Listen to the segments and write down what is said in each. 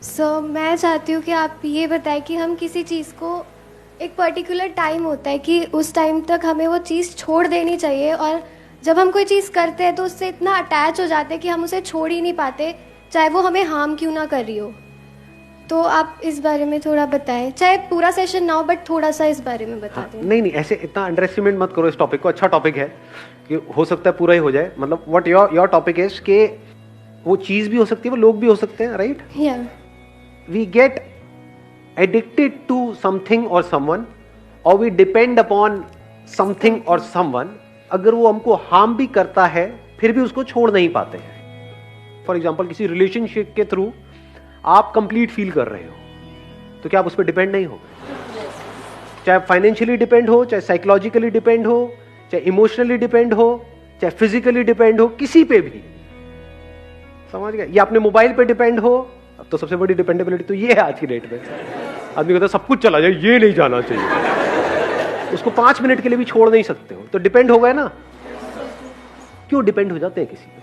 मैं चाहती हूँ कि आप ये बताएं कि हम किसी चीज़ को एक पर्टिकुलर टाइम होता है कि उस टाइम तक हमें वो चीज़ छोड़ देनी चाहिए, और जब हम कोई चीज़ करते हैं तो उससे इतना अटैच हो जाते हैं कि हम उसे छोड़ ही नहीं पाते, चाहे वो हमें हार्म क्यों ना कर रही हो। तो आप इस बारे में थोड़ा बताएं, चाहे पूरा सेशन ना हो बट थोड़ा सा इस बारे में बता दें। नहीं ऐसे इतना अंडर एस्टिमेट मत करो इस टॉपिक को। अच्छा टॉपिक है कि हो सकता है पूरा ही हो जाए। मतलब व्हाट योर टॉपिक इज कि वो चीज भी हो सकती है, वो लोग भी हो सकते हैं, राइट? या we get addicted to something और समवन, और वी डिपेंड अपॉन समथिंग और समवन। अगर वो हमको हार्म भी करता है फिर भी उसको छोड़ नहीं पाते हैं। फॉर एग्जाम्पल किसी रिलेशनशिप के थ्रू आप कंप्लीट फील कर रहे हो, तो क्या आप उस पर डिपेंड नहीं हो? चाहे फाइनेंशियली डिपेंड हो, चाहे साइकोलॉजिकली डिपेंड हो, चाहे इमोशनली डिपेंड हो, चाहे फिजिकली डिपेंड हो, किसी पे भी, समझ गए? या अपने मोबाइल पे डिपेंड हो। अब तो सबसे बड़ी डिपेंडेबिलिटी तो ये है आज की डेट में। आदमी कहता है सब कुछ चला जाए, ये नहीं जाना चाहिए। उसको 5 मिनट के लिए भी छोड़ नहीं सकते हो, तो डिपेंड हो गए ना। क्यों डिपेंड हो जाते हैं किसी पे?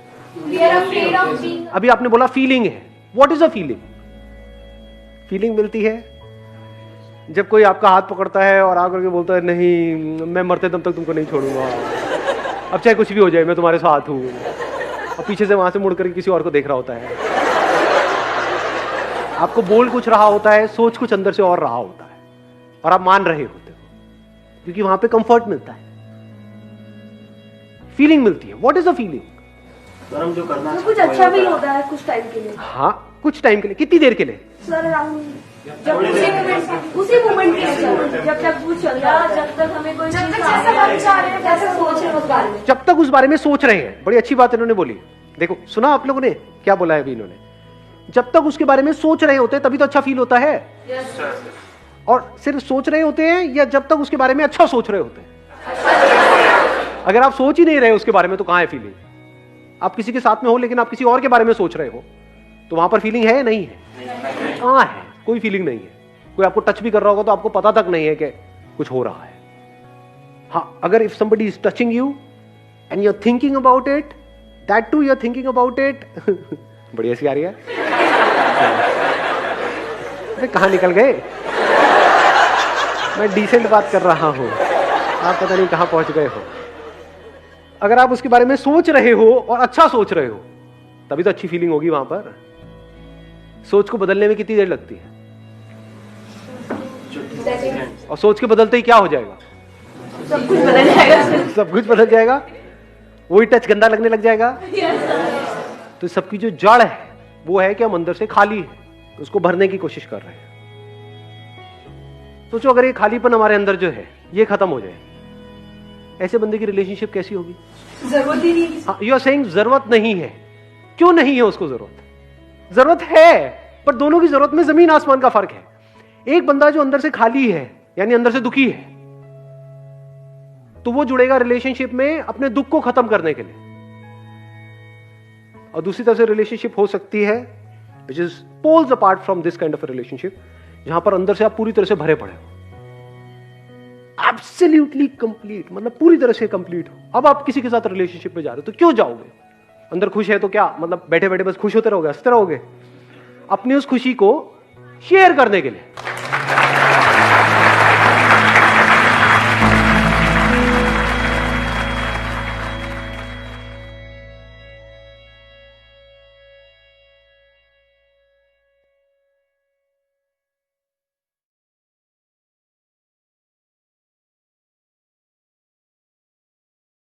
अभी आपने बोला फीलिंग है। What is a feeling? Feeling मिलती है जब कोई आपका हाथ पकड़ता है और आकर के बोलता है नहीं मैं मरते दम तक तुमको नहीं छोड़ूंगा, अब चाहे कुछ भी हो जाए मैं तुम्हारे साथ हूं, और पीछे से वहां से मुड़ करके किसी और को देख रहा होता है। आपको बोल कुछ रहा होता है, सोच कुछ अंदर से और रहा होता है, और आप मान रहे होते हो क्योंकि वहां पे कंफर्ट मिलता है, फीलिंग मिलती है। What is a feeling? Sir जो करना तो कुछ अच्छा भी होता है कुछ टाइम के लिए। हाँ, कुछ टाइम के लिए। कितनी देर के लिए? सर जब उसी मोमेंट के लिए सर, जब तक वो चल रहा है, जब तक हमें कोई जब तक जैसे सोच रहे हैं उस बारे में, जब तक उस बारे में सोच रहे हैं। बड़ी अच्छी बात इन्होंने बोली। देखो सुना आप लोगों ने क्या बोला है अभी इन्होंने? जब तक उसके बारे में सोच रहे होते हैं तभी तो अच्छा फील होता है। और सिर्फ सोच रहे होते हैं या जब तक उसके बारे में अच्छा सोच रहे होते हैं? अगर आप सोच ही नहीं रहे उसके बारे में तो कहां है फीलिंग? आप किसी के साथ में हो लेकिन आप किसी और के बारे में सोच रहे हो, तो वहां पर फीलिंग है या नहीं है? कहां है? कोई फीलिंग नहीं है। कोई आपको टच भी कर रहा होगा तो आपको पता तक नहीं है कि कुछ हो रहा है। हाँ, अगर if somebody is touching you and you are thinking about it, that too you are thinking about it बड़ी हंसी आ रही है। अरे कहां निकल गए? मैं डिसेंट बात कर रहा हूं, आप पता नहीं कहां पहुंच गए हो। अगर आप उसके बारे में सोच रहे हो और अच्छा सोच रहे हो तभी तो अच्छी फीलिंग होगी वहां पर। सोच को बदलने में कितनी देर लगती है? और सोच के बदलते ही क्या हो जाएगा? सब कुछ बदल जाएगा। सब कुछ बदल जाएगा। वही टच गंदा लगने लग जाएगा। तो सबकी जो जड़ है वो है कि हम अंदर से खाली है, उसको भरने की कोशिश कर रहे हैं। सोचो अगर ये खालीपन हमारे अंदर जो है ये खत्म हो जाए, ऐसे बंदे की रिलेशनशिप कैसी होगी? जरूरत ही नहीं। हाँ, यू आर सेइंग जरूरत नहीं है। क्यों नहीं है उसको जरूरत? जरूरत है, पर दोनों की जरूरत में जमीन आसमान का फर्क है। एक बंदा जो अंदर से खाली है यानी अंदर से दुखी है, तो वो जुड़ेगा रिलेशनशिप में अपने दुख को खत्म करने के लिए। और दूसरी तरफ से रिलेशनशिप हो सकती है which is poles apart from this kind of relationship, जहां पर अंदर से आप पूरी तरह से भरे पड़े हो, एब्सोल्युटली कंप्लीट, मतलब पूरी तरह से कंप्लीट हो। अब आप किसी के साथ रिलेशनशिप में जा रहे हो तो क्यों जाओगे? अंदर खुश है तो क्या मतलब बैठे बैठे बस खुश होते रहोगे, हंसते रहोगे? अपनी उस खुशी को शेयर करने के लिए।